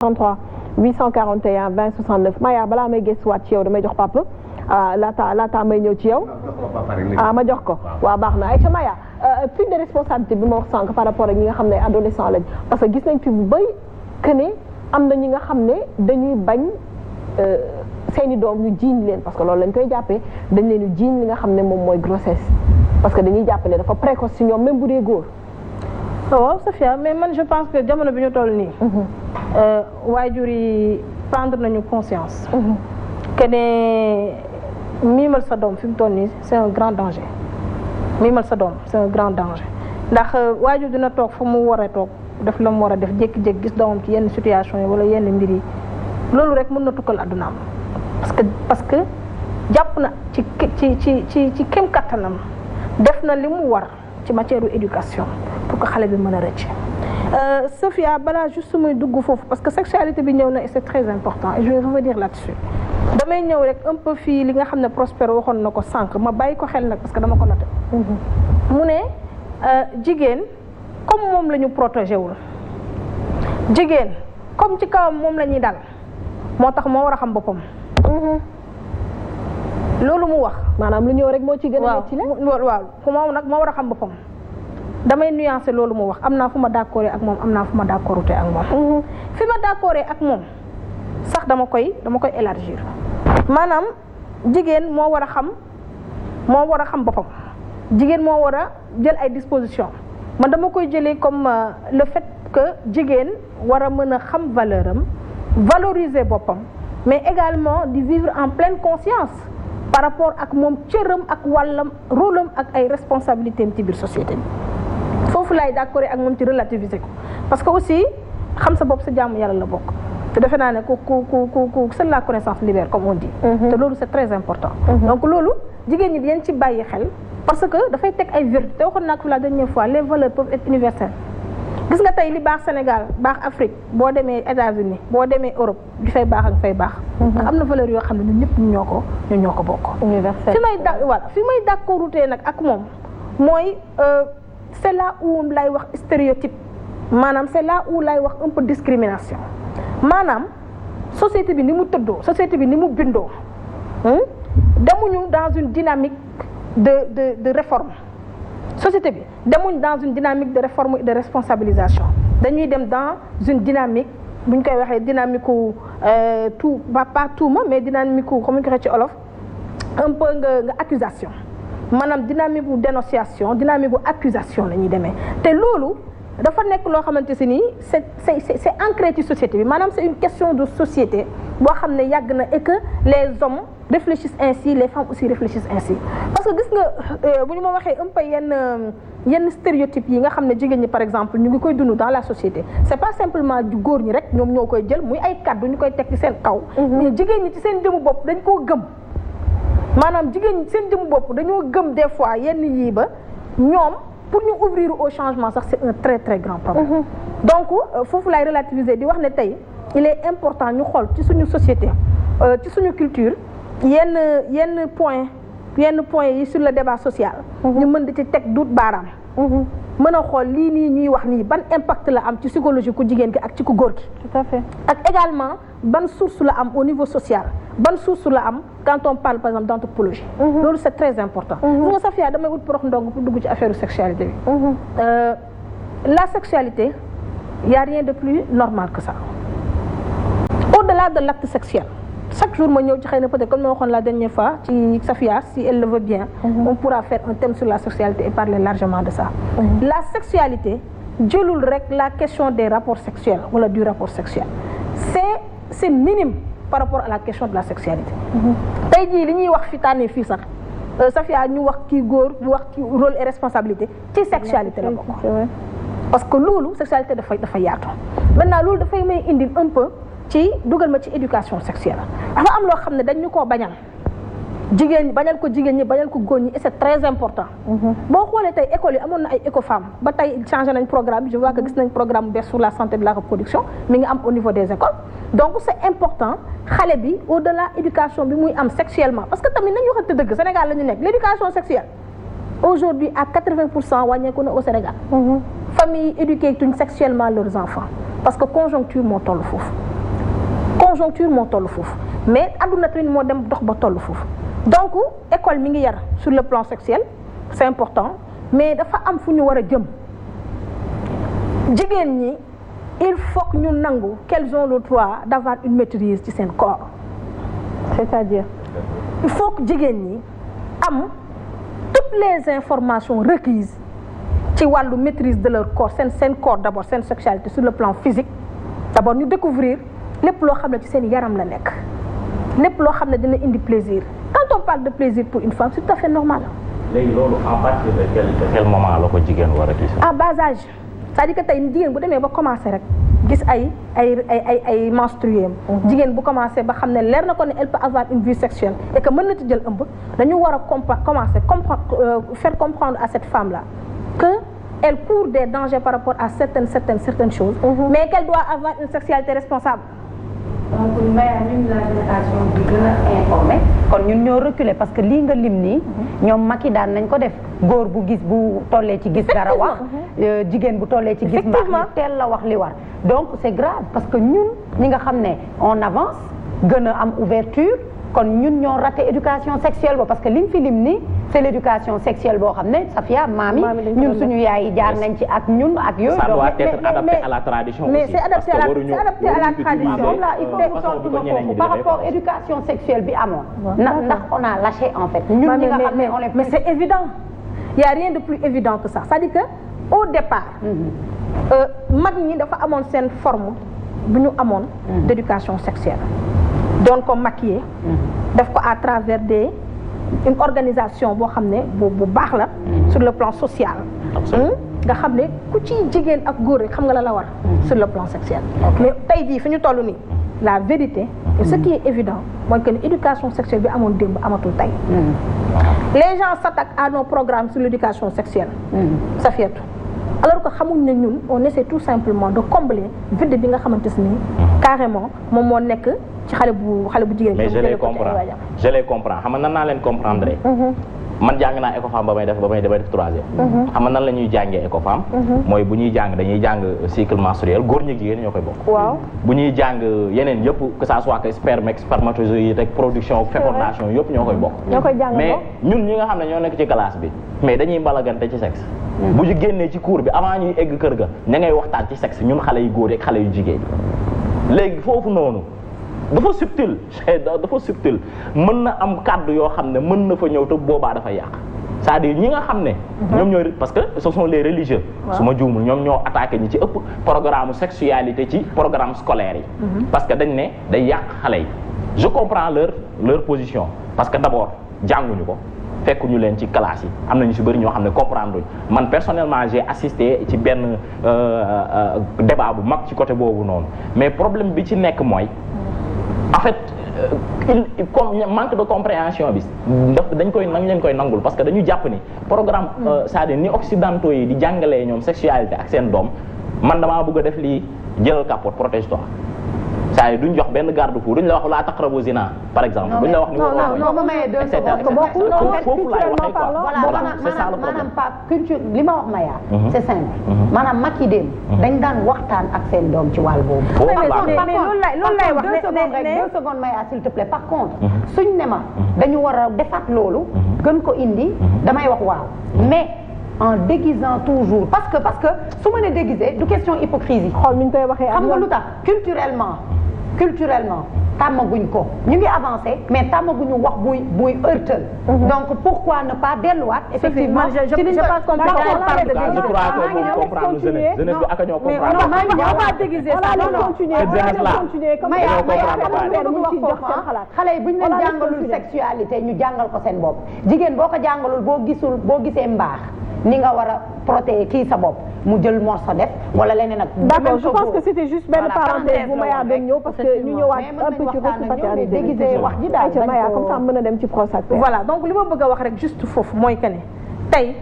33 841 20 69 Maya balaa may gëstuwaat ci yow damay jox papa laata may ñëw ci yow. Ma jox ko waaw baax na ay ca Maya prise de responsabilité bi ma wax sànq par rapport ak ñi nga xam ne adolescent lañ parce que gis nañ fi bu bëri que ne am na ñi nga xam ne dañuy bañ seeni doom ñu jiiñ leen parce que loolu lañ koy jàppee dañ leen di jiiñ li nga xam ne moom mooy grossesse parce que dañuy jàpp ne dafa précoce si ñoom même bu dee góor. waaw Safia mais man je pense que jamono bi ñu toll nii. waajur yi prendre nañu conscience. que ne miimal sa doom fi mu toll nii c'est un grand danger. miimal sa doom c'est un grand danger ndax waajur dina toog fa mu war a toog def la mu war a def jékki-jékki gis doomam ci yenn situation yi wala yenn mbir yi loolu rek mën na tukkal addunaam parce que jàpp na ci kem kattanam def na li mu war ci matière éducation. pour que xale bi mën a rëcc Safia balaa juste muy dugg foofu parce que sexualité bi ñëw na et c'est très important et je vais revenir là-dessus damay ñëw rek un peu fii li nga xam ne Prospère waxoon na ko sànq ma bàyyi ko xel nag parce que dama ko noté mu ne jigéen comme moom la ñu protégé wul jigéen comme ci kawam moom la ñuy dal moo tax moo war a xam boppam loolu mu wax maanaam lu ñëw rek moo ci gën a metti waaw moom nag moo war a xam boppam damay nuancer loolu mu wax am naa fu ma d'accord ak moom am naa fu ma d'accordute ak moom fi ma d'accord ak moom sax dama koy élargir maanaam jigéen moo war a xam boppam jigéen moo war a jël ay dispositions man dama koy jëlee comme le fait que jigéen war a mën a xam valeur am valoriser boppam mais également di vivre en pleine conscience par rapport ak moom cëram ak wàllam rôle am ak ay responsabilités am ci biir société bi foofu laay d'accord ak moom ci relativiser ko parce que aussi xam sa bopp sa jaamu yàlla la bokk te defe naa ne ku seule la connaissance libère comme on dit te loolu c'est très important donc loolu jigéen ñi dañ ci bàyyi xel parce que dafay teg ay vertus te waxoon naa ko la dernière fois les valeurs peuvent être universelles gis nga tey li baax Sénégal baax Afrique boo demee États-Unis boo demee Europe li fay baax ak fay baax am na valeurs yoo xam ne ñun ñëpp ñu ñoo ko bokk universel fi may d'accordutee nag ak moom mooy c'est là où lay wax stéréotype maanaam c'est là où lay wax un peu discrimination maanaam société bi ni mu tëddoo société bi ni mu bindoo demuñu dans une dynamique de réforme société bi demuñ dans une dynamique de réforme et de responsabilisation dañuy dem dans une dynamique bu ñu koy waxee dynamique tout pas tuuma mais dynamique comme ñu ko waxee ci olof un peu nga accusation maanaam dynamique bu dénonciation dynamique bu accusation la ñuy demee te loolu dafa nekk loo xamante si nii c'est ancré ci société bi maanaam c'est une question de société boo xam ne yàgg na et que les hommes réfléchissent ainsi les femmes aussi réfléchissent ainsi parce que gis nga bu ñu ma waxee un peu yenn stéréotypes yi nga xam ne jigéen ñi par exemple ñu ngi koy dund dans la société c'est pas simplement du góor ñi rek ñoom ñoo koy jël muy ay kàddu ñu koy teg ci seen kaw mais jigéen ñi ci seen jëmu bopp dañ koo gëm maanaam jigéen ñi seen jëmu bopp dañoo gëm des fois yenn yii ba ñoom pour ñu ouvrir au changement sax c'est un très très grand problème donc foofu lay relativiser di wax ne tey il est important ñu xool ci suñu société ci suñu culture yenn point yi sur le débat social ñu mën di ci teg duut baaraam mën a xool lii nii ñuy wax nii ban impact la am ci psychologie ku jigéen ki ak ci ku góor ki tout à fait ak également ban source la am au niveau social ban source la am quand on parle par exemple d'anthropologie loolu c'est très important gis nga Safia damay wut porox ndong pour dugg ci affaire sexualité bi la sexualité y a rien de plus normal que ça au-delà de l'acte sexuel chaque jour ma ñëw ci xëy na peut-être comme ma waxoon la dernière fois ci Safia si elle le veut bien on pourra faire un thème sur la sexualité et parler largement de ça la sexualité jëlul rek la question des rapports sexuels wala du rapport sexuel c'est minime par rapport à la question de la sexualité tey jii li ñuy wax fi tànnee fii sax Safia ñu wax kii góor ñu wax kii rôle et responsabilité ci sexualité la bokk parce que loolu sexualité dafa yaatu maintenant loolu dafay may indil un peu ci dugal ma ci éducation sexuelle dafa am loo xam ne dañ ñu koo bañal jigéen ñi bañal ko jigéen ñi bañal ko góor ñi et c'est très important boo xoolee tey écoles yi amoon na ay écofemmes ba tey changé nañ programme bi je vois que gis nañ programme bu bees sur la santé de la reproduction mi ngi am au niveau des écoles donc c'est important xale bi au-delà éducation bi muy am sexuellement parce que tamit nañu waxante dëgg Sénégal la ñu nekk l'éducation sexuelle aujourd'hui à 80% wàññeeku na au Sénégal famille éduquées tuñ sexuellement leurs enfants parce que conjoncture moo toll foofu conjoncture moo toll foofu mais adduna tamit moo dem dox ba toll foofu donc école mi ngi yar sur le plan sexuel c'est important mais dafa am fu ñu war a jëm jigéen ñi il faut que ñu nangu qu'elles ont le droit d'avoir une maîtrise ci seen corps c'est-à-dire il faut que jigéen ñi am toutes les informations requises ci wàllu maîtrise de leur corps seen corps d'abord seen sexualité sur le plan physique d'abord ñu découvrir lépp loo xam ne ci seen yaram la nekk lépp loo xam ne dina indi plaisir quand on parle de plaisir pour une femme c'est tout à fait normal. léegi loolu à partir de quel moment la ko jigéen war a gis. à bas âge c'est-à-dire que tey jigéen bu demee ba commencer rek gis ay menstrues jigéen bu commencer ba xam ne leer na ko ne elle peut avoir une vie sexuelle et que mën na ci jël ëmb dañu war a commencer faire comprendre à cette femme là que elle court des dangers par rapport à certaines choses. Mais qu'elle doit avoir une sexualité responsable. donc ñun la génération bi gën a informé kon ñun ñoo reculer parce que lii nga lim nii ñoom Macky daan nañ ko def góor bu gis bu tollee ci gis dara wax jigéen bu tollee ci gis mbaax teel la wax li war donc c'est grave parce que ñun ñi nga xam ne on avance gën a am ouverture kon ñun ñoo raté éducation sexuelle ba parce que liñ fi lim nii c'est l'éducation sexuelle boo xam ne Safia maam yi ñun suñu yaay yi jaar nañ ci ak ñun ak yooyu. ça doit être adapté à la tradition aussi. mais c'est adapté à la tradition. là il faut que tontu ma foofu par rapport éducation sexuelle bi amoon. ndax on a lâché en fait. ñun ñi nga xam ne on est. mais c'est évident il y a rien de plus évident que ça c'est-à-dire que au départ. mag ñi dafa amoon seen forme bu ñu amoon. d'éducation sexuelle. doon ko maquiller. def ko à travers une organisation boo xam ne bu baax la sur le plan social nga xam ne ku ci jigéen ak góor rek xam nga la war sur le plan sexuel mais tey jii fi ñu toll nii la vérité et ce qui est évident mooy que ne éducation sexuelle bi amoon démb amatul tey les gens s'attaquent à nos programmes sur l'éducation sexuelle Safiatou alors que xamuñ ne ñun on essaie tout simplement de combler vide bi nga xamante ni carrément moom moo nekk ci xale bu jigéen. mais je les comprends xam nga nan naa leen comprendre. man jàng naa Ecofam ba may def troisième. xam nga nan la ñuy jàngee Ecofam. mooy bu ñuy jàng dañuy jàng cycle menstruel góor ñi jigéen ñoo koy bokk. waaw bu ñuy jàng yeneen yëpp que ça soit que sperme spermatozoïde rek production fécondation yëpp ñoo koy bokk. ñoo koy jàng mais ñun ñi nga xam ne ñoo nekk ci classe bi mais dañuy mbalagante ci sexe. bu ñu génnee ci cours bi avant ñuy egg kër ga ña ngay waxtaan ci sexe ñun xale yu góor ak xale yu jigéen léegi foofu noonu. dafa subtil mën na am kàddu yoo xam ne mën na fa ñëw te boobaa dafa yàq c'est-à-dire ñi nga xam ne ñoom ñooy parce que ce sont les religieux su ma juumul ñoom ñoo attaqué ñi ci ëpp programme sexualité ci programme scolaire yi parce que dañ ne day yàq xale yi je comprends leur position parce que d'abord jànguñu ko fekkuñu leen ci classe yi am nañu si bëri ñoo xam ne comprendre man personnellement j'ai assisté ci benn débat bu mag ci côté boobu noonu mais problème bi ci nekk mooy en fait comme manque de compréhension bi dañ leen koy nangul parce que dañu jàpp ni programme c'est-à-dire ni occidentaux yi di jàngalee ñoom sexualité ak seen doom man damaa bëgg a def lii jëlal capote protège-toi c'est-à-dire duñ jox benn garde-fou duñ la wax laa taqrabu zina par exemple duñ la wax ni non ma mayee deux secondes foofu laay waxee quoi voilà c'est ça le problème maanaam pas culture li ma wax Maya c'est simple maanaam mag yi dem dañ daan waxtaan ak seen doom ci wàll boobu mais loolu lay wax deux secondes Maya s'il te plaît par contre suñ ne ma dañu war a defaat loolu gën ko indi damay wax waaw mais en déguisant toujours parce que su ma ne déguisé du question hypocrisie xool ni ñu koy waxee xam nga lu tax culturellement tàmmaguñ ko ñu ngi avancé mais tàmmaguñu wax buy heurtal donc pourquoi ne pas delluwaat effectivement je pense qu'on je crois que moom comprendre jeunesse bi ak ñoo comprendre xale yi bu ñu leen jàngalul sexualité ñu jàngal ko seen bopp jigéen boo ko jàngalul boo gisee mbaax ni nga war a protéger kii sa bopp mu jël morceau def wala leneen ak. d'accord je pense que c'était juste benn parenthèse bu Maya doon ñëw parce que ñu ñëwaat un peu ci déguisé wax ji daal Maya comme ça mën na dem ci procès. voilà donc li ma bëgg a wax rek juste foofu mooy que ne tey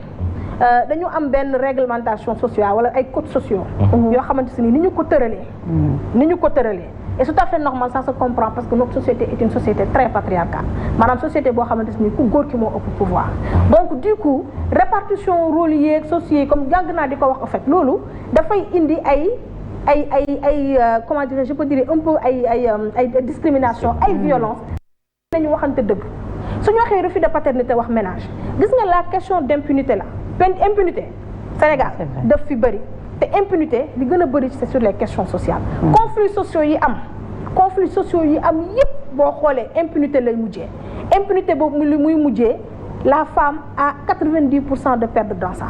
dañu am benn réglementation sociale wala ay codes sociaux. yoo xamante ni ñu ko tëralee. et c'est tout à fait normal ça se comprend parce que notre société est une société très patriarcale maanaam société boo xamante ni ku góor ki moo ëpp pouvoir donc du coup répartition rôle yeeg sociaux yi comme jàng naa di ko wax en fait loolu dafay indi ay comment dire, je peux dire un peu ay discrimination ay violence nañu waxante dëgg suñu waxee refus de paternité wax ménage gis nga la question d'impunité la impunité Sénégal daf fi bëri te impunité li gën a bëri c'est sur les questions sociales conflits sociaux yi am yépp boo xoolee impunité lay mujjee impunité boobu li muy mujjee la femme a 90% de perte dans ça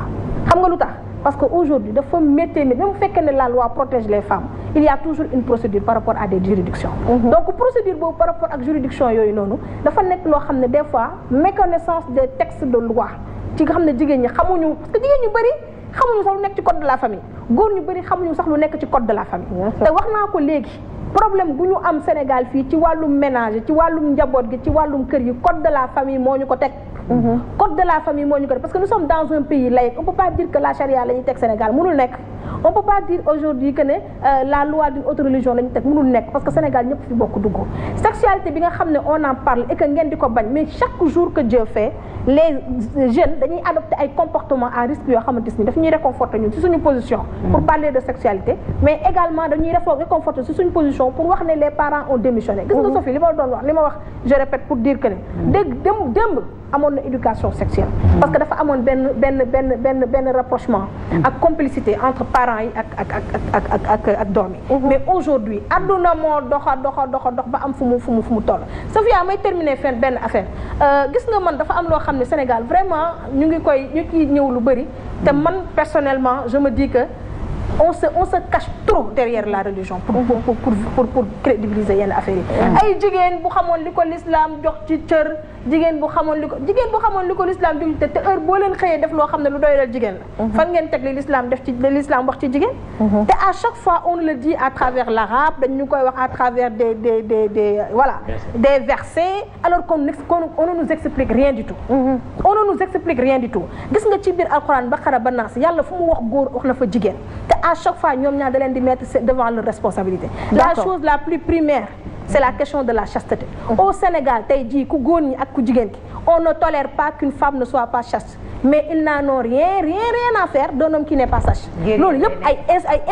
xam nga lu tax parce que aujourd'hui dafa métti même bu fekkee ne la loi protège les femmes il y a toujours une procédure par rapport à des juridictions donc procédure boobu par rapport ak juridiction yooyu noonu dafa nekk loo xam ne des fois méconnaissance des textes de loi ci nga xam ne jigéen ñi xamuñu parce que jigéen ñu bëri xamuñu sax lu nekk ci code de la famille góor ñu bëri xamuñu sax lu nekk ci code de la famille te wax naa ko léegi problème bu ñu am Sénégal fii ci wàllum ménage ci wàllum njaboot gi ci wàllum kër yi code de la famille moo ñu ko teg code de la famille moo ñu ko teg parce que nous sommes dans un pays laïque on peut pas dire que la charia la ñuy teg Sénégal mënul nekk on peut pas dire aujourd'hui que ne la loi d'une autre religion la ñu teg mënul nekk parce que Sénégal ñëpp fi bokk dugg sexualité bi nga xam ne on en parle et que ngeen di ko bañ mais chaque jour que Dieu fait les jeunes dañuy adopter ay comportements à risque yoo xamante ni daf ñuy réconforter ñun ci suñu position pour parler de sexualité mais également dañuy réconforter ci suñu position pour wax ne les parents ont démissionné gis nga Sophie li ma doon wax li ma wax je répète pour dire que ne démb amoon na éducation sexuelle parce que dafa amoon benn rapprochement ak complicité entre parents yi ak doom yi mais aujourd'hui adduna moo dox ba am fu mu toll Sophia may terminer benn affaire gis nga man dafa am loo xam ne Sénégal vraiment ñu ciy ñëw lu bëri te man personnellement je me dis que on se cache trop derrière la religion pour crédibiliser yenn affaires yi ay jigéen bu xamoon li ko l'islam jox ci cër jigéen bu xamoon li ko l'islam jox ci te heure boo leen xëyee def loo xam ne lu doyal jigéen la fan ngeen teg li l'islam def ci l'islam wax ci jigéen te à chaque fois on le dit à travers l'arabe dañ ñu koy wax à travers des voilà des versets alors qu'on ne nous explique rien du tout on ne nous explique rien du tout gis nga ci biir alxuraan Baqara ba Naas yàlla fu mu wax góor wax na fa jigéen à chaque fois ñoom ñaar da leen di mettre devant leur responsabilité la chose la plus primaire c'est la question de la chasteté au Sénégal tey jii ku góor ñi ak ku jigéen ki on ne tolère pas qu'une femme ne soit pas chaste mais ils n'en ont rien à faire d'un homme qui n'est pas sage loolu yëpp ay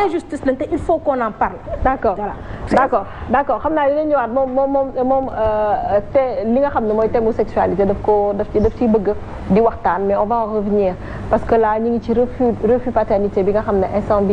injustice lañ te il faut qu'on en parle d'accord d'accord xam naa dinañ ñëwaat moom te li nga xam ne mooy thème sexualité daf ciy bëgg di waxtaan mais on va en revenir parce que là ñu ngi ci refus paternité bi nga xam ne instant bi